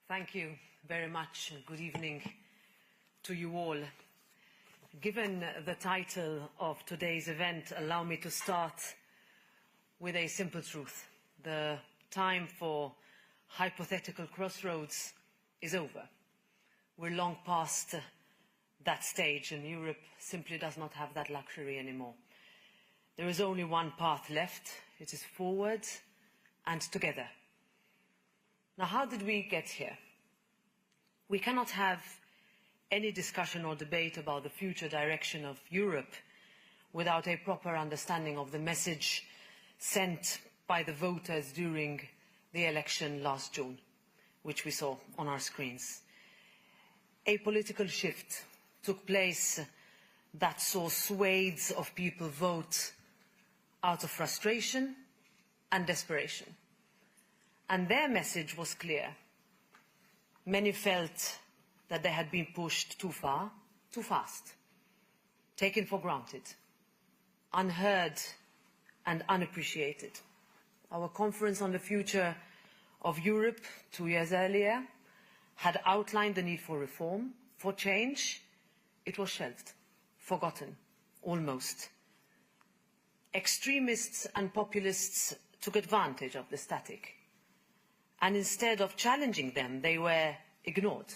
Thank you very much. Good evening to you all. Given the title of today's event, allow me to start with a simple truth. The time for hypothetical crossroads is over. We're long past that stage, and Europe simply does not have that luxury anymore. There is only one path left. It is forward and together. Now, how did we get here? We cannot have any discussion or debate about the future direction of Europe without a proper understanding of the message sent by the voters during the election last June, which we saw on our screens. A political shift took place that saw swathes of people vote out of frustration and desperation. And their message was clear. Many felt that they had been pushed too far, too fast, taken for granted, unheard and unappreciated. Our conference on the future of Europe 2 years earlier had outlined the need for reform, for change. It was shelved, forgotten, almost. Extremists and populists took advantage of the static. And instead of challenging them, they were ignored,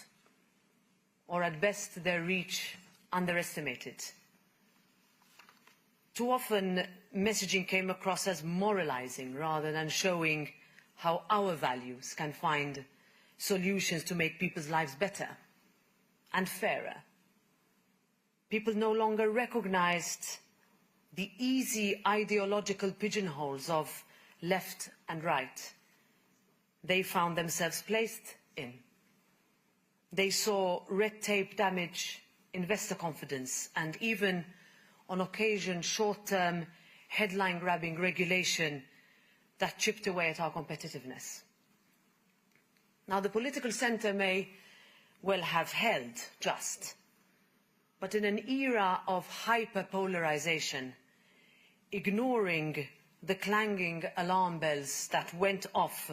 or at best their reach underestimated. Too often, messaging came across as moralizing rather than showing how our values can find solutions to make people's lives better and fairer. People no longer recognized the easy ideological pigeonholes of left and right they found themselves placed in. They saw red tape damage investor confidence and even, on occasion, short-term, headline-grabbing regulation that chipped away at our competitiveness. Now, the political centre may well have held just, but in an era of hyper-polarisation, ignoring the clanging alarm bells that went off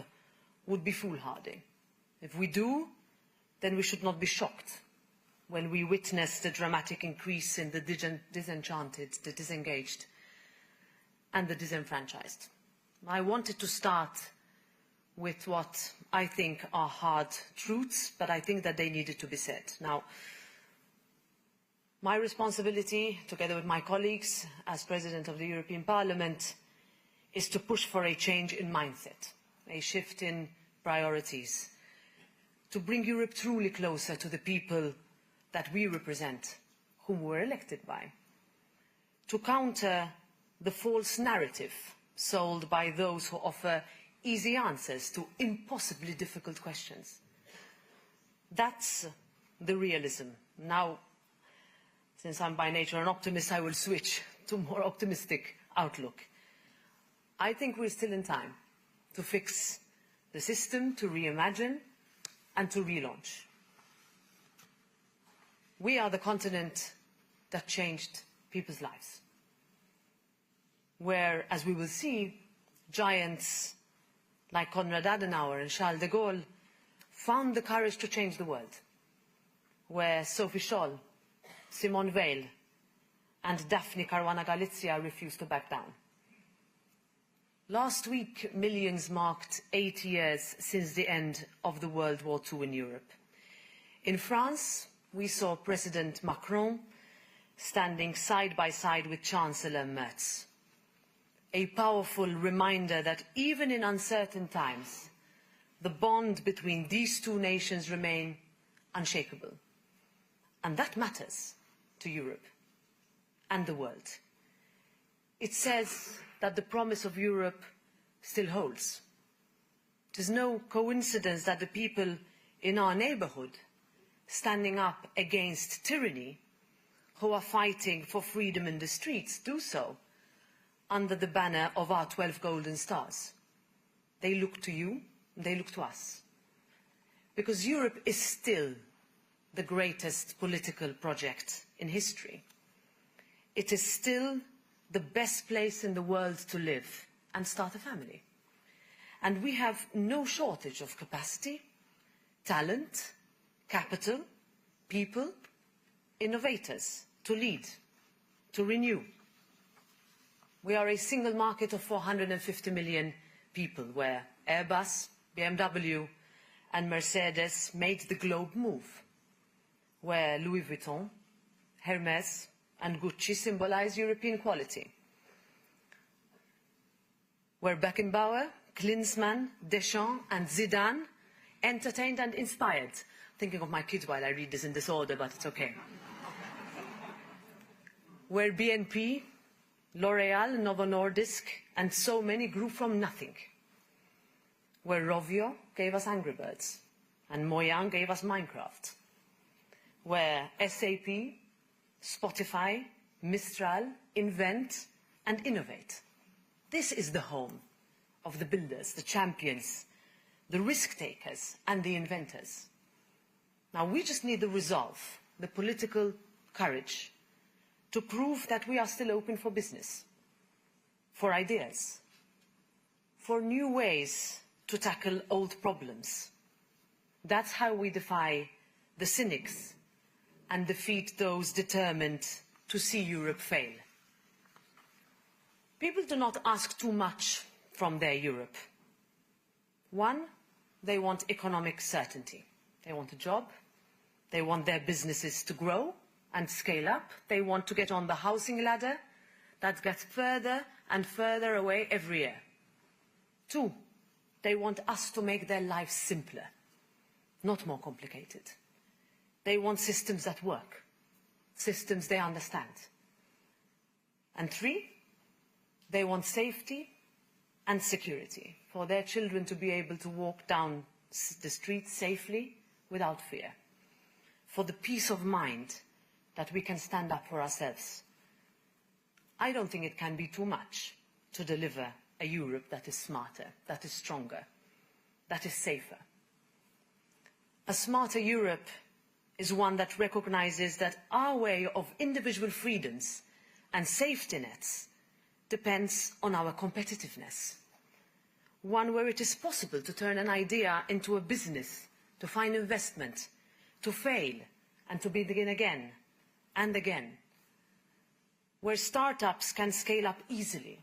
would be foolhardy. If we do, then we should not be shocked when we witness the dramatic increase in the disenchanted, the disengaged, and the disenfranchised. I wanted to start with what I think are hard truths, but I think that they needed to be said. Now, my responsibility, together with my colleagues as President of the European Parliament, is to push for a change in mindset, a shift in priorities, to bring Europe truly closer to the people that we represent, whom we were elected by, to counter the false narrative sold by those who offer easy answers to impossibly difficult questions. That's the realism. Now, since I'm by nature an optimist, I will switch to a more optimistic outlook. I think we're still in time to fix the system, to reimagine and to relaunch. We are the continent that changed people's lives, where, as we will see, giants like Konrad Adenauer and Charles de Gaulle found the courage to change the world, where Sophie Scholl, Simone Weil and Daphne Caruana Galizia refused to back down. Last week, millions marked 8 years since the end of the World War II in Europe. In France, we saw President Macron standing side by side with Chancellor Merz. A powerful reminder that even in uncertain times, the bond between these two nations remains unshakable. And that matters to Europe and the world. It says that the promise of Europe still holds. It is no coincidence that the people in our neighbourhood, standing up against tyranny, who are fighting for freedom in the streets, do so under the banner of our 12 golden stars. They look to you, they look to us. Because Europe is still the greatest political project in history. It is still the best place in the world to live and start a family. And we have no shortage of capacity, talent, capital, people, innovators to lead, to renew. We are a single market of 450 million people where Airbus, BMW and Mercedes made the globe move, where Louis Vuitton, Hermès and Gucci symbolize European quality, where Beckenbauer, Klinsmann, Deschamps and Zidane entertained and inspired. Thinking of my kids while I read this in disorder, but it's okay. Where BNP, L'Oréal, Novo Nordisk and so many grew from nothing. Where Rovio gave us Angry Birds and Mojang gave us Minecraft. Where SAP, Spotify, Mistral invent and innovate. This is the home of the builders, the champions, the risk-takers and the inventors. Now we just need the resolve, the political courage to prove that we are still open for business, for ideas, for new ways to tackle old problems. That's how we defy the cynics and defeat those determined to see Europe fail. People do not ask too much from their Europe. One, they want economic certainty. They want a job. They want their businesses to grow and scale up. They want to get on the housing ladder that gets further and further away every year. Two, they want us to make their lives simpler, not more complicated. They want systems that work, systems they understand. And three, they want safety and security for their children to be able to walk down the street safely without fear, for the peace of mind that we can stand up for ourselves. I don't think it can be too much to deliver a Europe that is smarter, that is stronger, that is safer. A smarter Europe is one that recognizes that our way of individual freedoms and safety nets depends on our competitiveness. One where it is possible to turn an idea into a business, to find investment, to fail and to begin again and again. Where startups can scale up easily.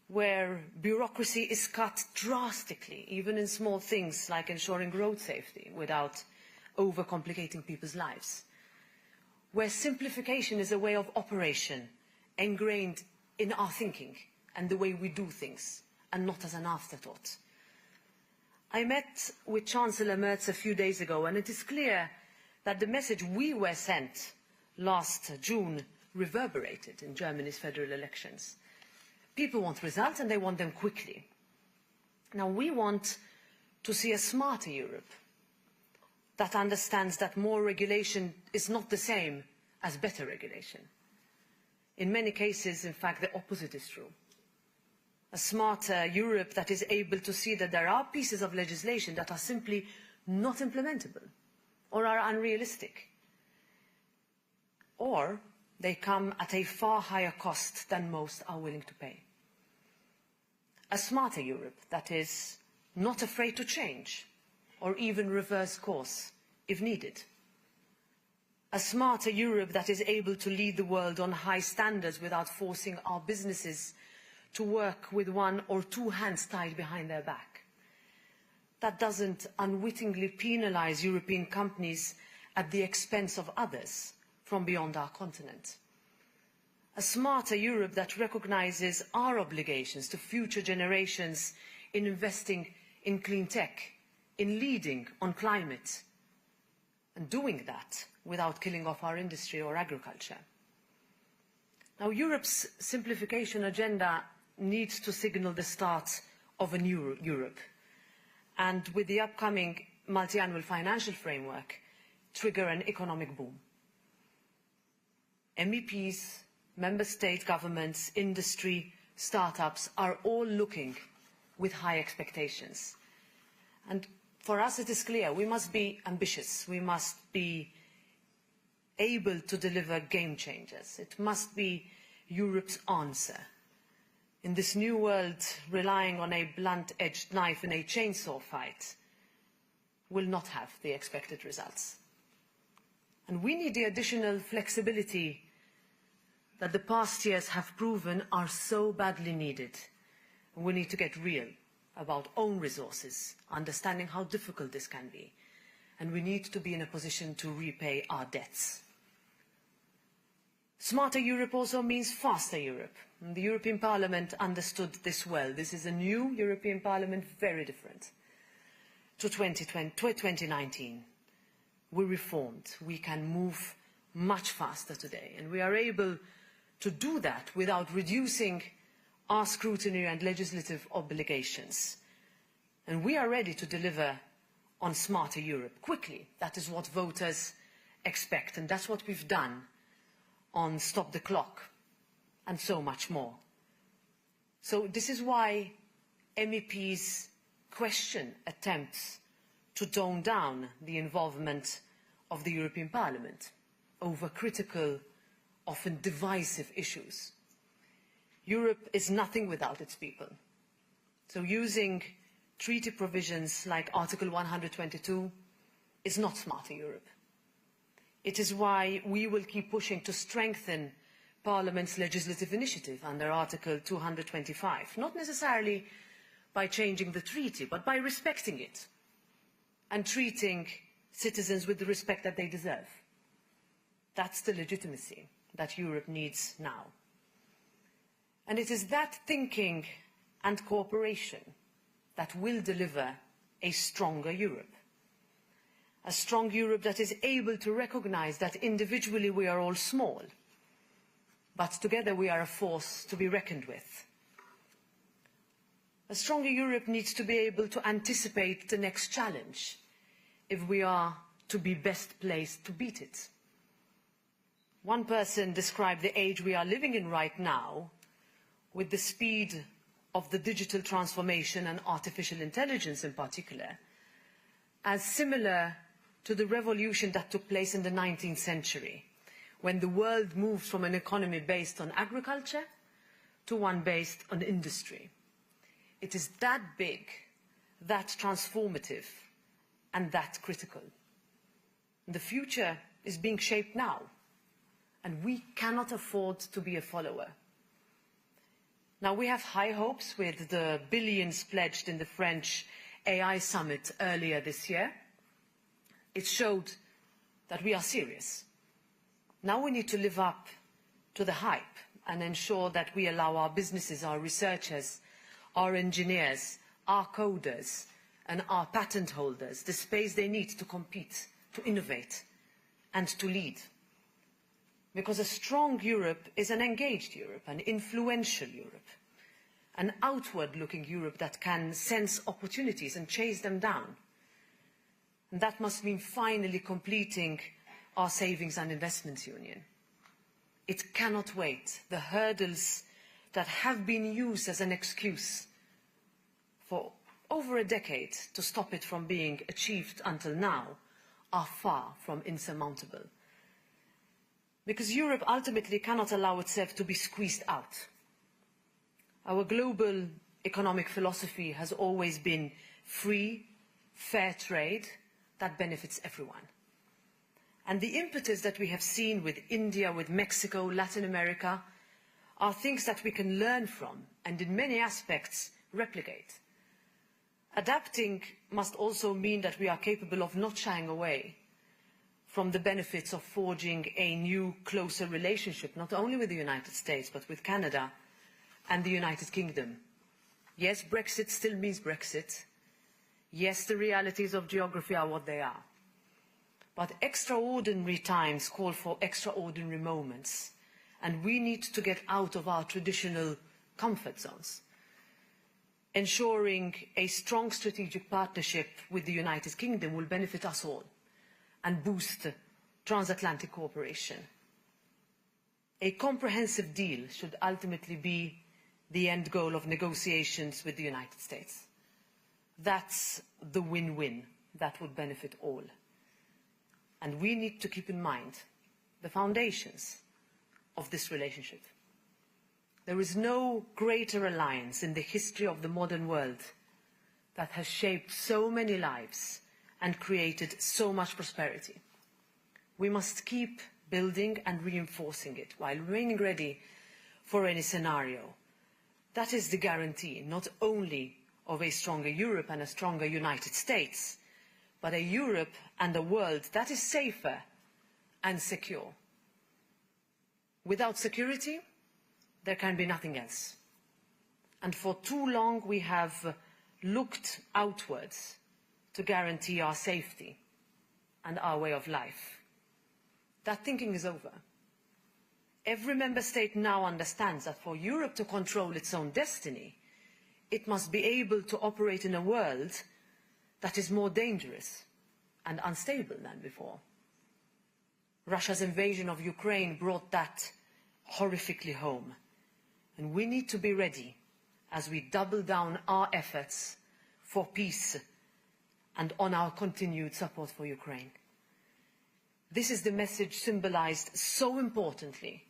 Where bureaucracy is cut drastically, even in small things like ensuring road safety without overcomplicating people's lives. Where simplification is a way of operation ingrained in our thinking and the way we do things, and not as an afterthought. I met with Chancellor Merz a few days ago, and it is clear that the message we were sent last June reverberated in Germany's federal elections. People want results, and they want them quickly. Now, we want to see a smarter Europe that understands that more regulation is not the same as better regulation. In many cases, in fact, the opposite is true. A smarter Europe that is able to see that there are pieces of legislation that are simply not implementable or are unrealistic, or they come at a far higher cost than most are willing to pay. A smarter Europe that is not afraid to change or even reverse course if needed. A smarter Europe that is able to lead the world on high standards without forcing our businesses to work with one or two hands tied behind their back. That doesn't unwittingly penalise European companies at the expense of others from beyond our continent. A smarter Europe that recognises our obligations to future generations in investing in clean tech, in leading on climate, and doing that without killing off our industry or agriculture. Now, Europe's simplification agenda needs to signal the start of a new Europe, and with the upcoming multi-annual financial framework, trigger an economic boom. MEPs, member state governments, industry, startups are all looking with high expectations. And for us it is clear, we must be ambitious, we must be able to deliver game changers. It must be Europe's answer. In this new world, relying on a blunt-edged knife in a chainsaw fight, will not have the expected results. And we need the additional flexibility that the past years have proven are so badly needed. We need to get real about own resources, understanding how difficult this can be, and we need to be in a position to repay our debts. Smarter Europe also means faster Europe. And the European Parliament understood this well. This is a new European Parliament, very different to 2019. We reformed. We can move much faster today, and we are able to do that without reducing our scrutiny and legislative obligations. And we are ready to deliver on Smarter Europe quickly. That is what voters expect, and that's what we've done on Stop the Clock and so much more. So this is why MEPs question attempts to tone down the involvement of the European Parliament over critical, often divisive issues. Europe is nothing without its people. So using treaty provisions like Article 122 is not Smarter Europe. It is why we will keep pushing to strengthen Parliament's legislative initiative under Article 225, not necessarily by changing the treaty, but by respecting it and treating citizens with the respect that they deserve. That's the legitimacy that Europe needs now. And it is that thinking and cooperation that will deliver a stronger Europe. A strong Europe that is able to recognise that individually we are all small, but together we are a force to be reckoned with. A stronger Europe needs to be able to anticipate the next challenge if we are to be best placed to beat it. One person described the age we are living in right now, with the speed of the digital transformation and artificial intelligence in particular, as similar to the revolution that took place in the 19th century, when the world moved from an economy based on agriculture to one based on industry. It is that big, that transformative, and that critical. The future is being shaped now, and we cannot afford to be a follower. Now, we have high hopes with the billions pledged in the French AI summit earlier this year. It showed that we are serious. Now we need to live up to the hype and ensure that we allow our businesses, our researchers, our engineers, our coders, and our patent holders the space they need to compete, to innovate, and to lead. Because a strong Europe is an engaged Europe, an influential Europe, an outward-looking Europe that can sense opportunities and chase them down. And that must mean finally completing our Savings and Investments Union. It cannot wait. The hurdles that have been used as an excuse for over a decade to stop it from being achieved until now are far from insurmountable. Because Europe ultimately cannot allow itself to be squeezed out. Our global economic philosophy has always been free, fair trade that benefits everyone. And the impetus that we have seen with India, with Mexico, Latin America, are things that we can learn from and in many aspects replicate. Adapting must also mean that we are capable of not shying away from the benefits of forging a new, closer relationship, not only with the United States, but with Canada and the United Kingdom. Yes, Brexit still means Brexit. Yes, the realities of geography are what they are. But extraordinary times call for extraordinary moments, and we need to get out of our traditional comfort zones. Ensuring a strong strategic partnership with the United Kingdom will benefit us all and boost transatlantic cooperation. A comprehensive deal should ultimately be the end goal of negotiations with the United States. That's the win-win that would benefit all. And we need to keep in mind the foundations of this relationship. There is no greater alliance in the history of the modern world that has shaped so many lives and created so much prosperity. We must keep building and reinforcing it while remaining ready for any scenario. That is the guarantee not only of a stronger Europe and a stronger United States, but a Europe and a world that is safer and secure. Without security, there can be nothing else. And for too long we have looked outwards to guarantee our safety and our way of life. That thinking is over. Every member state now understands that for Europe to control its own destiny, it must be able to operate in a world that is more dangerous and unstable than before. Russia's invasion of Ukraine brought that horrifically home, and we need to be ready as we double down our efforts for peace and on our continued support for Ukraine. This is the message symbolised so importantly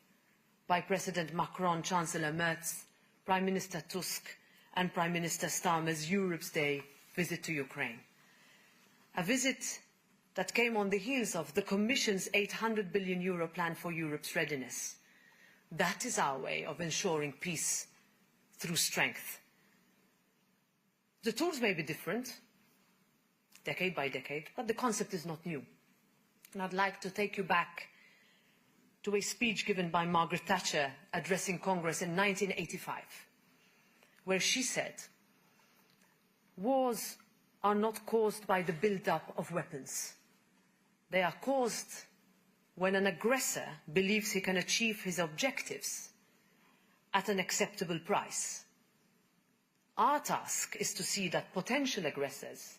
by President Macron, Chancellor Merz, Prime Minister Tusk and Prime Minister Starmer's Europe's Day visit to Ukraine. A visit that came on the heels of the Commission's €800 billion plan for Europe's readiness. That is our way of ensuring peace through strength. The tools may be different, decade by decade, but the concept is not new. And I'd like to take you back to a speech given by Margaret Thatcher addressing Congress in 1985, where she said, "Wars are not caused by the build-up of weapons. They are caused when an aggressor believes he can achieve his objectives at an acceptable price. Our task is to see that potential aggressors,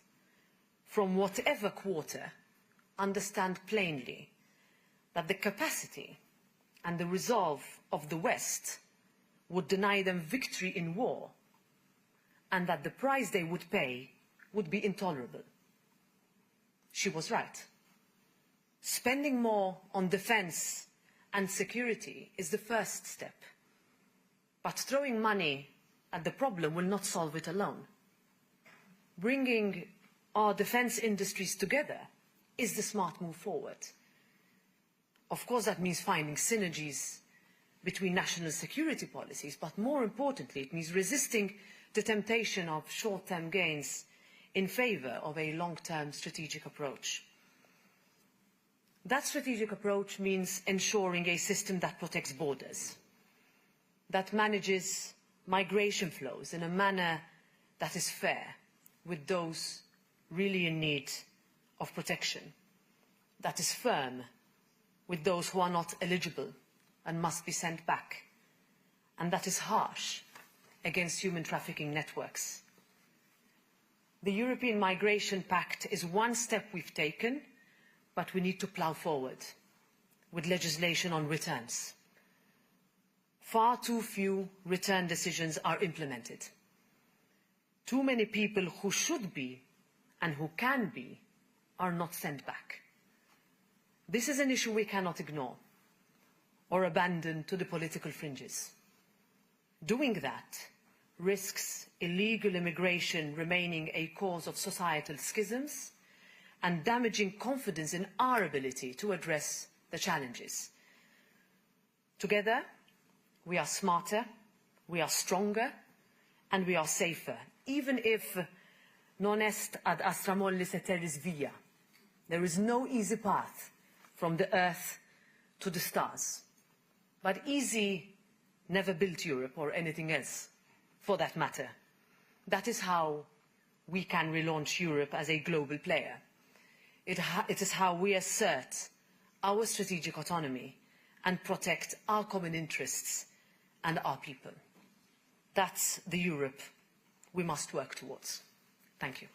from whatever quarter, understand plainly that the capacity and the resolve of the West would deny them victory in war, and that the price they would pay would be intolerable." She was right. Spending more on defence and security is the first step, but throwing money at the problem will not solve it alone. Bringing our defence industries together is the smart move forward. Of course, that means finding synergies between national security policies, but more importantly, it means resisting the temptation of short-term gains in favour of a long-term strategic approach. That strategic approach means ensuring a system that protects borders, that manages migration flows in a manner that is fair with those really in need of protection, that is firm with those who are not eligible and must be sent back, and that is harsh against human trafficking networks. The European Migration Pact is one step we've taken, but we need to plough forward with legislation on returns. Far too few return decisions are implemented. Too many people who should be and who can be are not sent back. This is an issue we cannot ignore or abandon to the political fringes. Doing that risks illegal immigration remaining a cause of societal schisms and damaging confidence in our ability to address the challenges. Together, we are smarter, we are stronger, and we are safer, even if non est ad astra mollis eteris via. There is no easy path from the earth to the stars. But easy never built Europe or anything else, for that matter. That is how we can relaunch Europe as a global player. It is how we assert our strategic autonomy and protect our common interests and our people. That's the Europe we must work towards. Thank you.